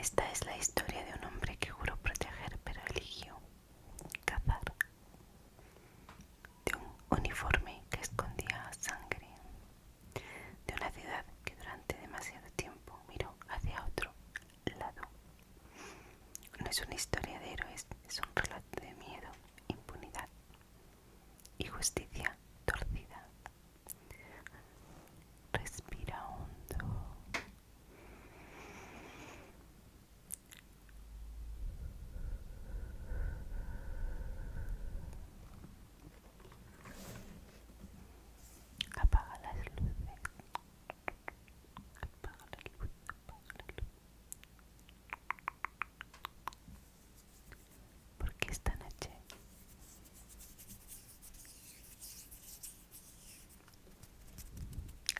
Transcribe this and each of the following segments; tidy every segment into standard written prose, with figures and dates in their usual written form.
Esta es la historia de un hombre que juró proteger pero eligió cazar, de un uniforme que escondía sangre, de una ciudad que durante demasiado tiempo miró hacia otro lado. No es una historia de héroes, es un relato de miedo, impunidad y justicia torcida. Respira hondo. Apaga las luces. Apaga la luz. Apaga la luz. Porque esta noche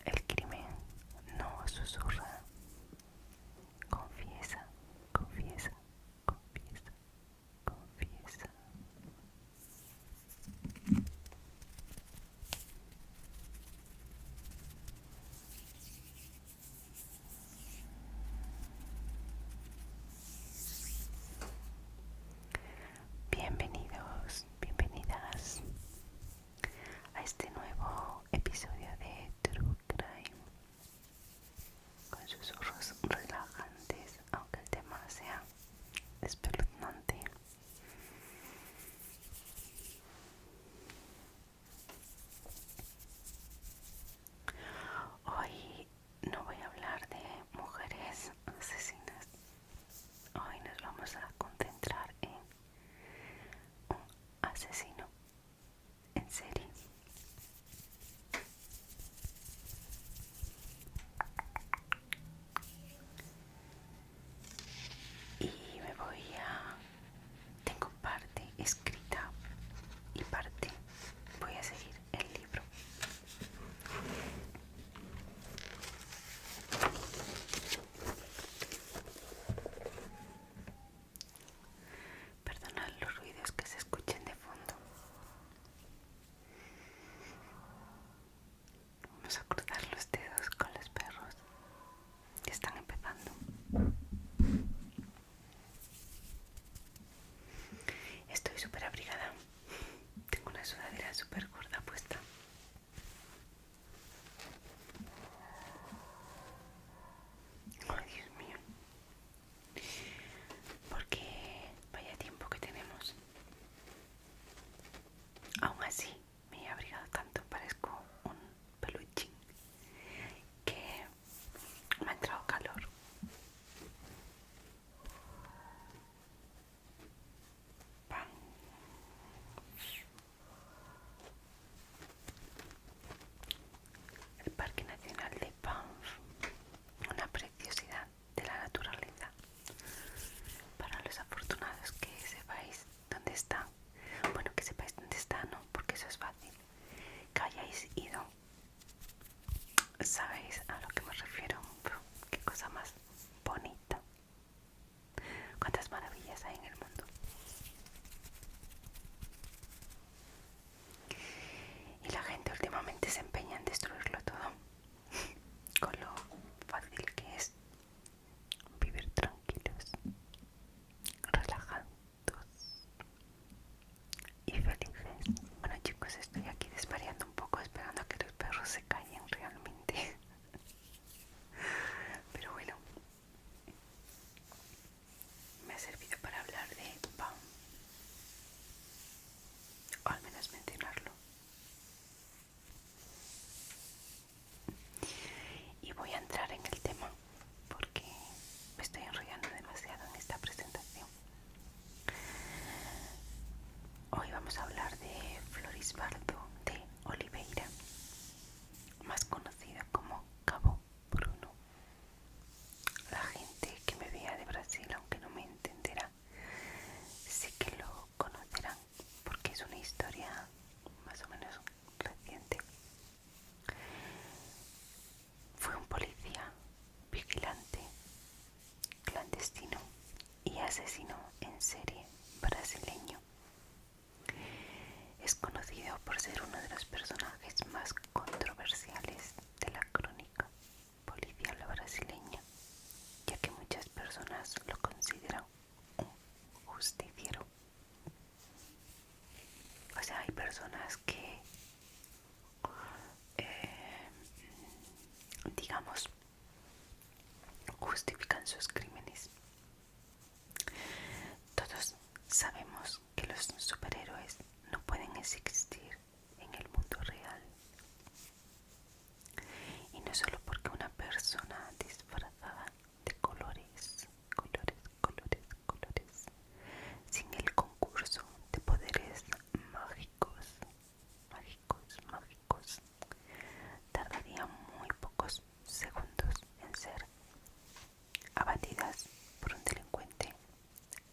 el crimen no susurra. Confiesa, confiesa, confiesa, confiesa. Bienvenidos, bienvenidas a este nuevo episodio de True Crime, con susurros relajantes, aunque el tema sea espeluznante. Hoy no voy a hablar de mujeres asesinas. Hoy nos vamos a concentrar en un asesino en serie. Y tengo parte escrita y parte voy a seguir el libro. Perdonad los ruidos que se escuchen de fondo. Vamos a cruzar los dedos con los perros que están empezando. Estoy súper abrigada. Tengo una sudadera súper gorda puesta. Ay, Dios mío. Porque vaya tiempo que tenemos. Aún así, me he abrigado tanto, parezco un peluchín, que me ha entrado calor. Pam. El Parque Nacional de Banff, una preciosidad de la naturaleza. Para los afortunados que sepáis dónde está, bueno, que sepáis dónde está, no, porque eso es fácil, que hayáis ido, sabéis a lo que me refiero. Qué cosa más bonita, cuántas maravillas hay en el mundo. Y la gente últimamente se empeña en destruirlo todo, con lo fácil que es vivir tranquilos, relajados y felices. Bueno, chicos, estoy aquí desvariando un poco, esperando a que los perros se callen realmente. Pero bueno, me ha servido para hablar de Pam, o al menos mencionarlo. Y voy a entrar en el tema porque me estoy enrollando demasiado en esta presentación. Hoy vamos a hablar de Florisvaldo de Oliveira, más conocido como Cabo Bruno. La gente que me vea de Brasil, aunque no me entenderá, sí que lo conocerán porque es una historia más o menos reciente. Fue un policía, vigilante, clandestino y asesino en serie brasileño. Es conocido por ser uno de los personajes más controversiales de la crónica policial brasileña, ya que muchas personas lo personas que, digamos, justifican sus crímenes. Todos sabemos que los superhéroes no pueden existir en el mundo real. Y no solo porque una persona disfrazada de colores, sin el concurso de poderes mágicos, tardaría muy pocos segundos en ser abatidas por un delincuente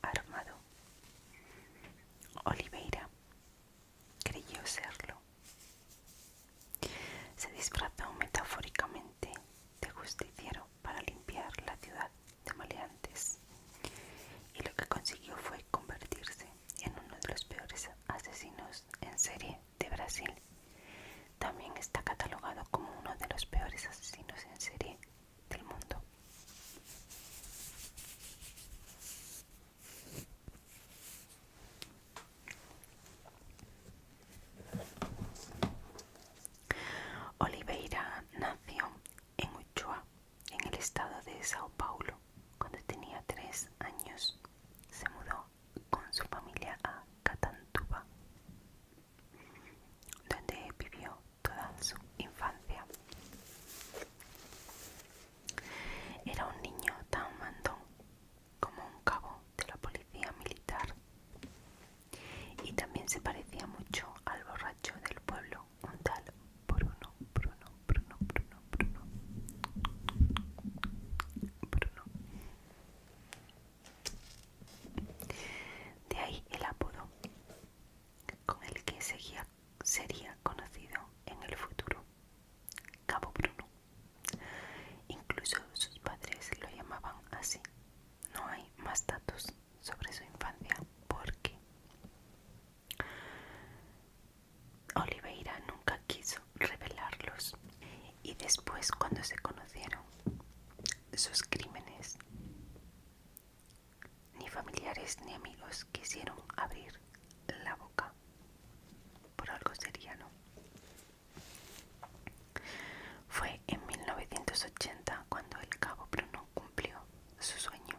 armado. Oliveira creyó serlo. Se disfrazó metafóricamente de justiciero para limpiar la ciudad de maleantes, y lo que consiguió fue convertirse en uno de los peores asesinos en serie de Brasil. También está catalogado como uno de los peores asesinos en serie del mundo. Oliveira nació en Uchoa, en el estado de Sao Paulo. Cuando tenía 3 años, se mudó con su familia a Catanduva, donde vivió toda su infancia. Era un niño tan mandón como un cabo de la policía militar, y también se parecía mucho al borracho del pueblo, un tal Bruno. De ahí el apodo con el que sería conocido en el futuro, Cabo Bruno. Incluso sus padres lo llamaban así. No hay más datos sobre su infancia porque Oliveira nunca quiso revelarlos. Y después, cuando se conocieron sus crímenes, ni familiares ni amigos quisieron abrir la boca. Por algo sería, ¿no? Fue en 1980 cuando el cabo Bruno cumplió su sueño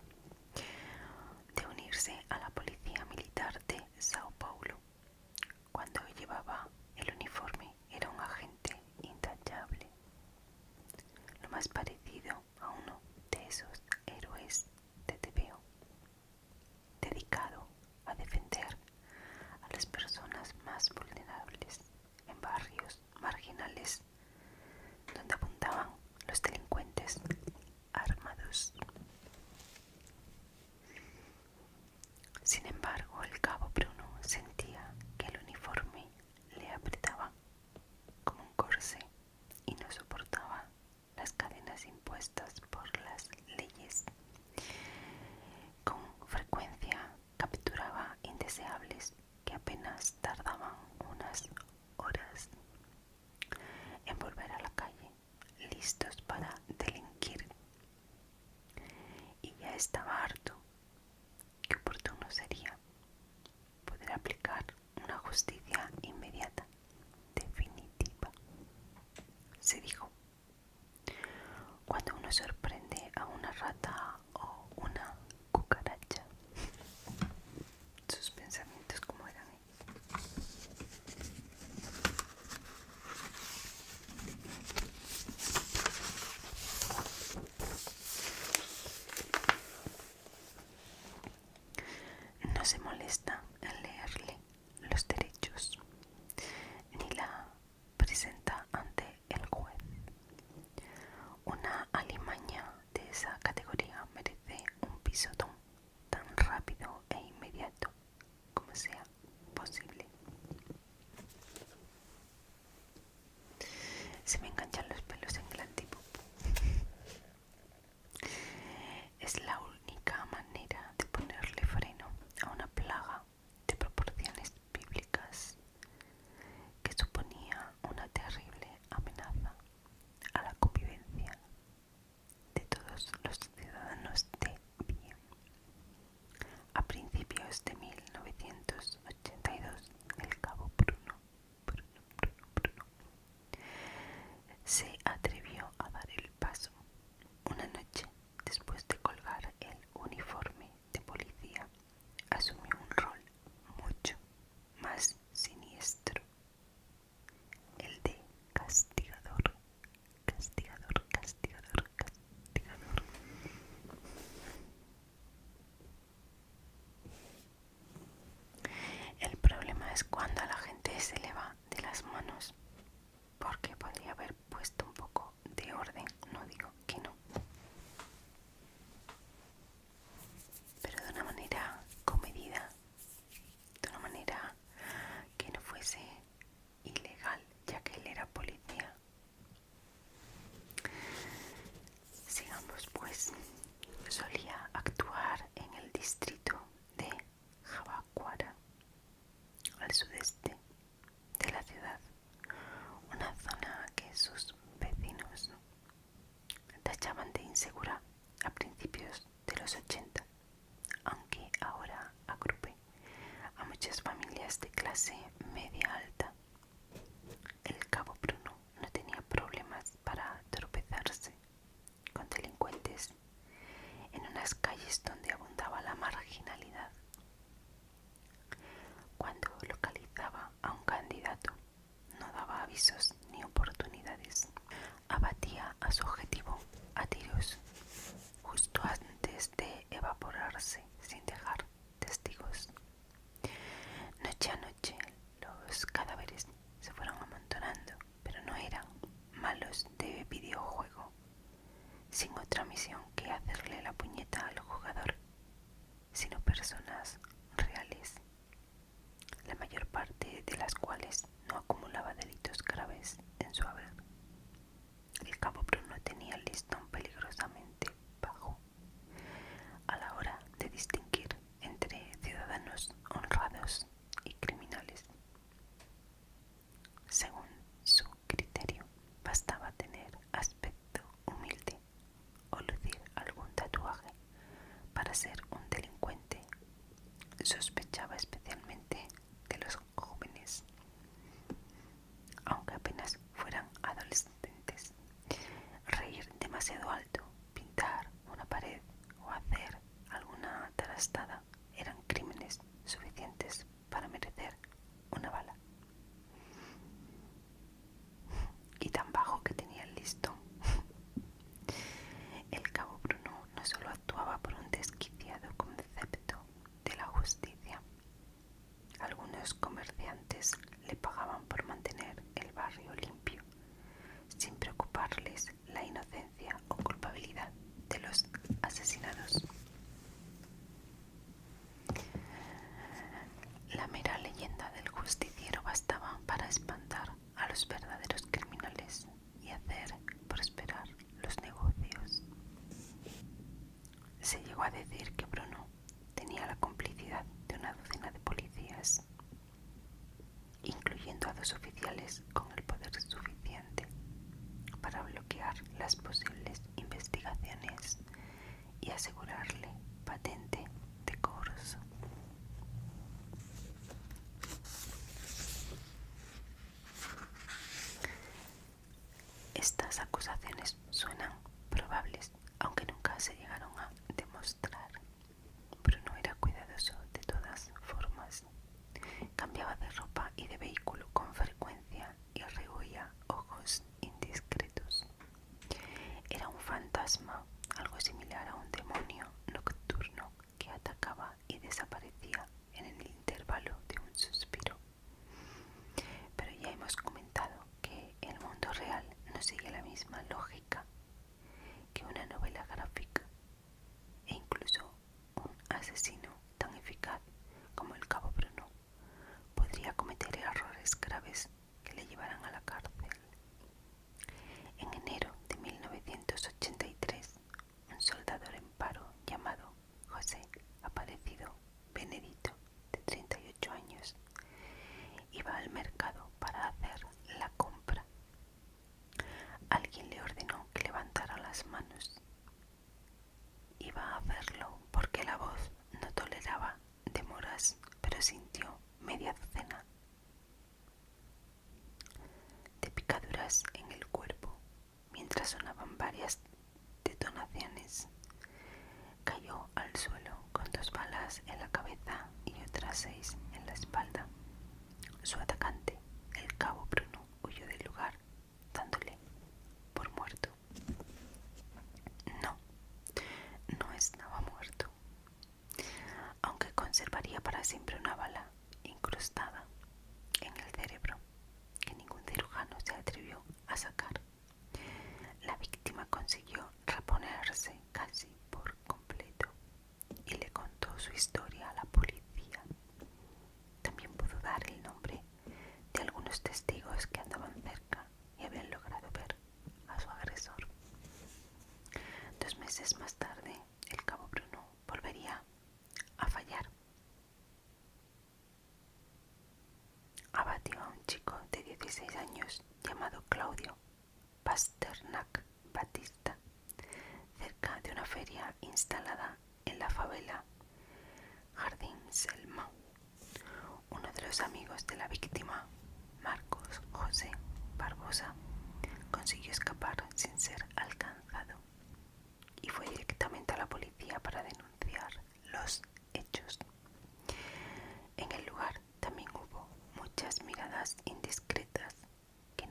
de unirse a la policía militar de Sao Paulo. Cuando llevaba el uniforme era un agente intachable, lo más parecido a uno de esos héroes de TVO, dedicado a defender a las personas más vulnerables en barrios marginales donde abundaban los delincuentes armados. Sin embargo, el cabo Bruno sentía que el uniforme le apretaba como un corsé y no soportaba las cadenas impuestas por las leyes. Con frecuencia capturaba indeseables que apenas tardaban unas horas en volver a la calle, listos para delinquir. Y ya estaba harto. Qué oportuno sería poder aplicar una justicia inmediata, definitiva, se dijo. Cuando uno sorprende a una rata o una cucaracha, sus pensamientos como eran. No se molesta en leerle los derechos, ni la presenta ante el juez. Una alimaña de esa categoría merece un pisotón tan rápido e inmediato como sea posible. Se me enganchan los pelos en el antipopo. Es la única manera de ponerle freno a una plaga de proporciones bíblicas que suponía una terrible amenaza a la convivencia de todos los ciudadanos de bien. avisos ni oportunidades. Abatía a su objetivo a tiros justo antes de evaporarse sin dejar testigos. Noche a noche los cadáveres se fueron amontonando, pero no eran malos de videojuego, sin otra misión que hacerle la puñeta al jugador, sino personas reales, la mayor parte de las cuales no acumulaba delitos graves en su haber. El cabo Bruno tenía el listón peligrosamente bajo a la hora de distinguir entre ciudadanos honrados y criminales. Según su criterio, bastaba tener aspecto humilde o lucir algún tatuaje para ser un delincuente. Sospechaba especialmente de los jóvenes, aunque apenas fueran adolescentes. Reír demasiado alto, pintar una pared o hacer alguna tarastada eran crímenes suficientes para merecer una bala. Y tan bajo que tenía el listón. El cabo Bruno no solo actuaba por un desquiciado concepto de la justicia. Algunos comerciantes le pagaban por mantener el barrio limpio, sin preocuparles la inocencia o culpabilidad de los asesinados. La mera leyenda del justiciero bastaba para espantar a los verdaderos criminales y hacer prosperar los negocios. Se llegó a decir que Bruno tenía la complicidad de una docena de policías, incluyendo a 2 oficiales con el poder suficiente para bloquear las posibles investigaciones y asegurarle patente de corso. Estas acusaciones suenan probables, aunque nunca se llegaron a demostrar. Bruno era cuidadoso de todas formas. Cambiaba de ropa y de vehículo con frecuencia y rehuía ojos indiscretos. Era un fantasma, algo similar a un demonio nocturno que atacaba y desaparecía en el intervalo de un suspiro. Pero ya hemos comentado que el mundo real no sigue la misma lógica que una novela gráfica, e incluso un asesino tan eficaz como el cabo Bruno podría cometer errores graves que le llevaran a la cárcel. En enero de 1983, un soldador en paro llamado José Aparecido Benedito, de 38 años, iba al mercado para hacer la compra. Alguien le ordenó que levantara las manos. Iba a hacerlo porque la voz no toleraba demoras, pero sintió media docena de picaduras en el cuerpo mientras sonaban varias detonaciones. Cayó al suelo con 2 balas en la cabeza y otras 6 en la espalda. Su atacante, el cabo Bruno, huyó del lugar, dándole por muerto. No, no estaba muerto, aunque conservaría para siempre una bala incrustada en el cerebro que ningún cirujano se atrevió a sacar. La víctima consiguió reponerse casi por completo y le contó su historia a la policía. También pudo dar el nombre de algunos testigos que andaban cerca y habían logrado ver a su agresor. 2 meses más tarde, el cabo Bruno volvería a fallar. Abatió a un chico de 16 años llamado Claudio Pasternak Batista, cerca de una feria instalada en la favela Jardín Selma. Uno de los amigos de la víctima, Marcos José Barbosa, consiguió escapar sin ser alcanzado y fue directamente a la policía para denunciar los hechos. En el lugar también hubo muchas miradas indiscretas que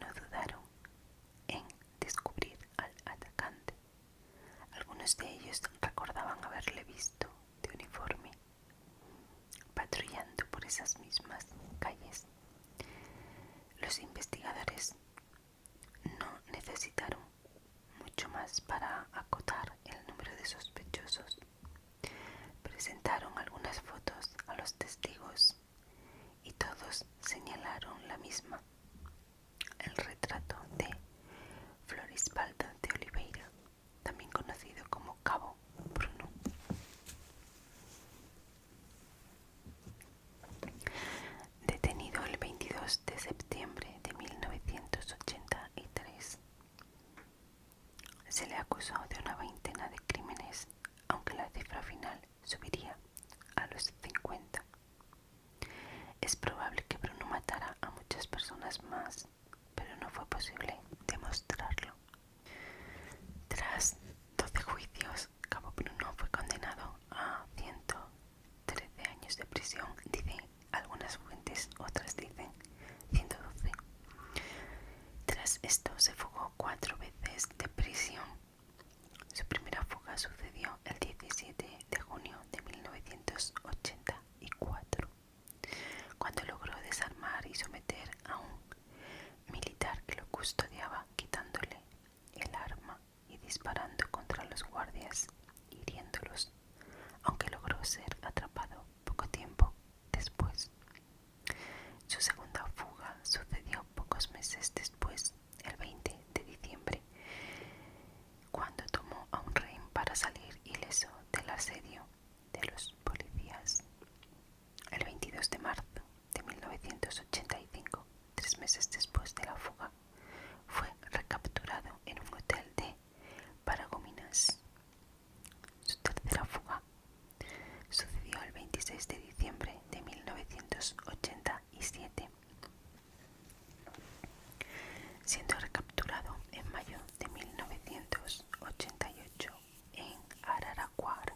cifra final subiría a los 50. Es probable que Bruno matara a muchas personas más, pero no fue posible demostrarlo. Tras 12 juicios, Cabo Bruno fue condenado a 113 años de prisión, dicen algunas fuentes, otras dicen 112. Tras esto se fugó 4 veces de prisión. Su primera fuga sucedió el 17 de junio de 1984, cuando logró desarmar y someter a un militar que lo custodiaba, quitándole el arma y disparando contra los guardias, hiriéndolos, aunque logró ser atrapado poco tiempo después. Su segunda fuga sucedió pocos meses después, el 20 de diciembre, cuando tomó a un rehén para salir ileso del asedio de los policías. El 22 de marzo de 1985, 3 meses después de la fuga, fue recapturado en un hotel de Paragominas. Su tercera fuga sucedió el 26 de diciembre de 1987, siendo recapturado en mayo de 1988 en Araraquara.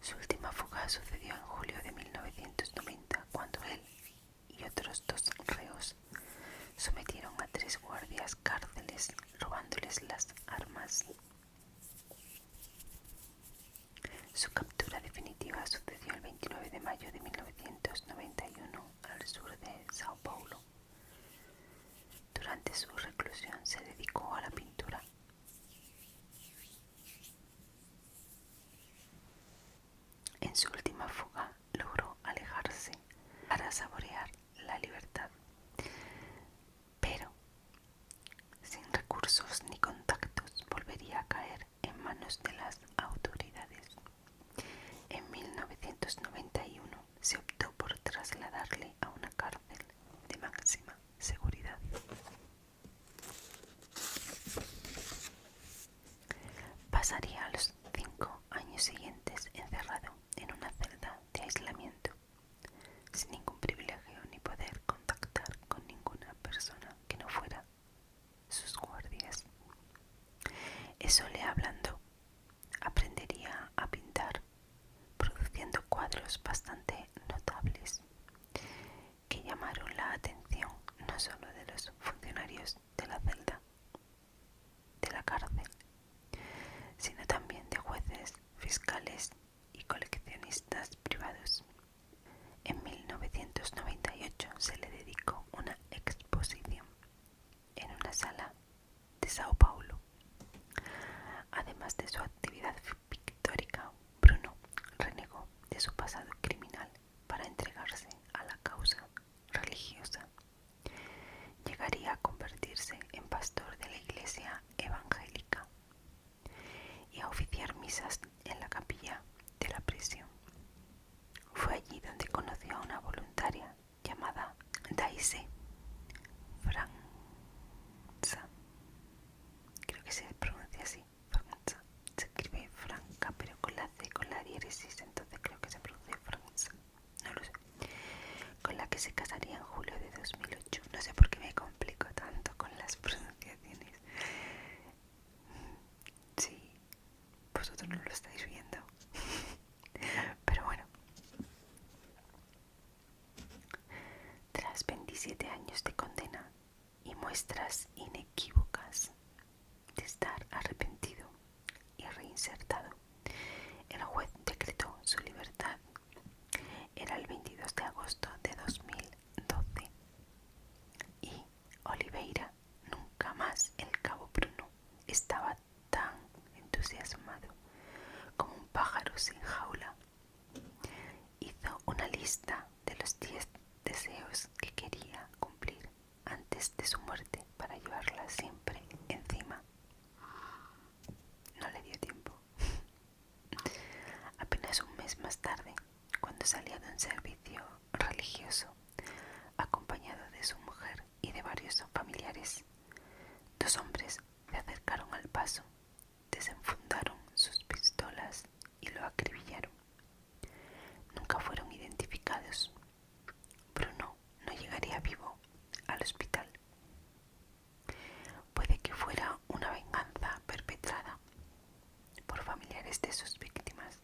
Su última fuga sucedió en julio de 1990, cuando él y otros 2 reos sometieron a 3 guardias cárceles robándoles las armas. Su captura definitiva sucedió el 29 de mayo de 1991 al sur de Sao Paulo. Durante su reclusión se dedicó a la pintura. En su última fuga logró alejarse para saborear la libertad, pero sin recursos ni contactos volvería a caer en manos de las autoridades. En 1991 se optó por trasladarle a una cárcel de máxima seguridad. Pasaría los 5 años siguientes encerrado en una celda de aislamiento, sin ningún privilegio ni poder contactar con ninguna persona que no fuera sus guardias. Eso le ablandó. Aprendería a pintar, produciendo cuadros bastante notables que llamaron la atención no solo de los funcionarios de la celda, de la cárcel, sino también de jueces, fiscales y coleccionistas privados. En 1998 se le dedicó una exposición en una sala de Sao Paulo. Además de su actividad pictórica, Bruno renegó de su pasado criminal para entregarse a la causa religiosa. Llegaría a convertirse en pastor de la iglesia evangélica y a oficiar misas en la capilla de la prisión. Fue allí donde conoció a una voluntaria llamada Daisy Franza. Creo que se pronuncia así, Franza. Se escribe Franca, pero con la C, con la diéresis, entonces creo que se pronuncia Franza. No lo sé. Con la que se casaría en julio de 2008. No sé por qué me complico tanto con las pronunciaciones. Sí, vosotros no lo estáis viendo. Pero bueno. Tras 27 años de condena y muestras inequívocas de estar arrepentido y reinsertado, el juez decretó su libertad. Era el 22 de agosto de 2012 y Oliveira, nunca más el Cabo Bruno, estaba tan entusiasmado como un pájaro sin jaula. Hizo una lista de los 10 deseos que quería cumplir antes de su muerte para llevarla siempre encima. No le dio tiempo. Apenas un mes más tarde, cuando salía de un servicio religioso, acompañado de su mujer y de varios familiares, 2 hombres se acercaron al paso, desenfundaron sus pistolas de sus víctimas.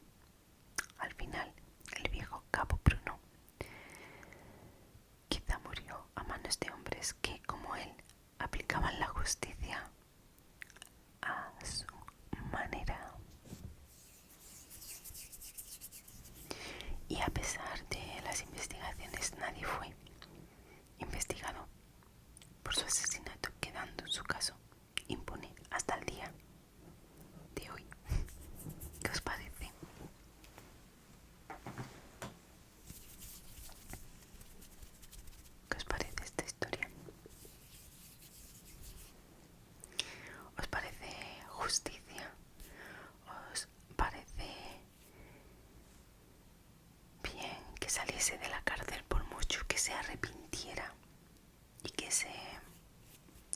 Al final, el viejo cabo Bruno quizá murió a manos de hombres que, como él, aplicaban la justicia a su manera. Y a pesar de las investigaciones, nadie fue investigado por su asesinato, quedando su caso impune hasta el día de hoy. ¿Qué os parece? ¿Qué os parece esta historia? ¿Os parece justicia? ¿Os parece bien que saliese de la cárcel por mucho que se arrepintiera y que se,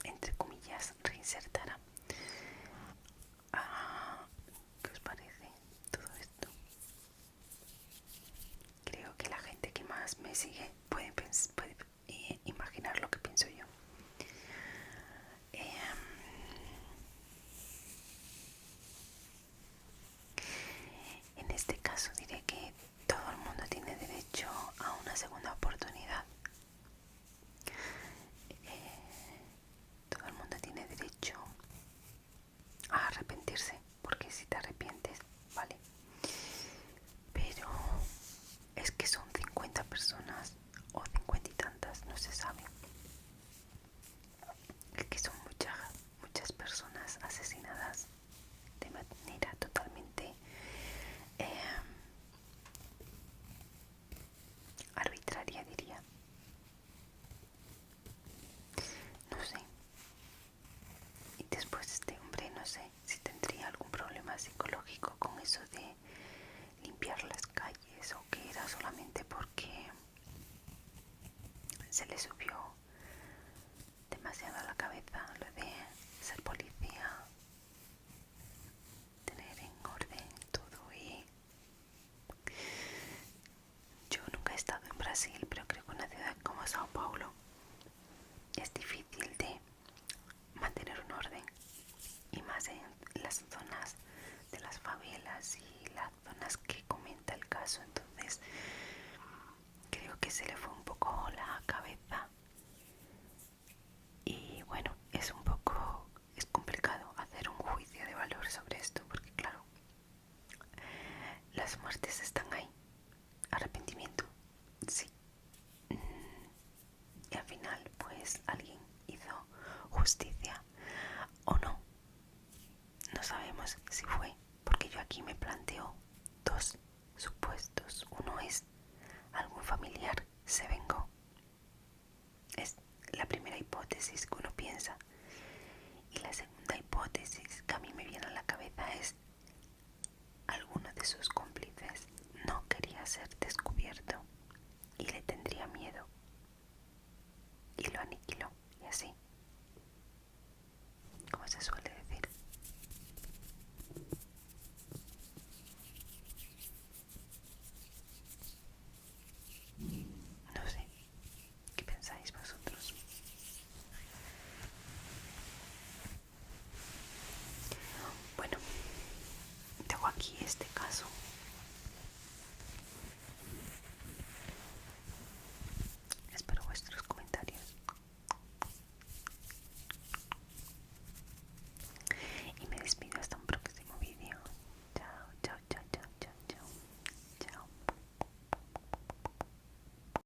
entre comillas, reinsertara? ¿Qué os parece todo esto? Creo que la gente que más me sigue puede imaginar lo que pienso yo. En este caso diré que todo el mundo tiene derecho a una segunda oportunidad. Todo el mundo tiene derecho a arrepentirse, porque si te arrepientes, vale. Pero es que son 50 personas o 50 y tantas, no se sabe. Es que son muchas personas asesinadas de manera totalmente arbitraria, diría. No sé. Y después este hombre, no sé si tendría algún problema psicológico con eso de limpiar las calles, o que era solamente porque se le subió demasiado a la cabeza lo de ser policía, tener en orden todo. Y yo nunca he estado en Brasil, pero creo que una ciudad como Sao Paulo es difícil de mantener un orden, y más en las zonas de las favelas y las zonas que comenta el caso. Entonces creo que se le fue un poco la cabeza. Y bueno, es complicado hacer un juicio de valor sobre esto, porque claro, las muertes están ahí. Arrepentimiento, sí. Y al final pues alguien hizo justicia o no. No sabemos si fue, porque yo aquí me planteo dos supuestos. Uno es algún familiar se vengó. Es la primera hipótesis que uno piensa. Y la segunda hipótesis que a mí me viene a la cabeza es alguno de sus cómplices no quería ser descubierto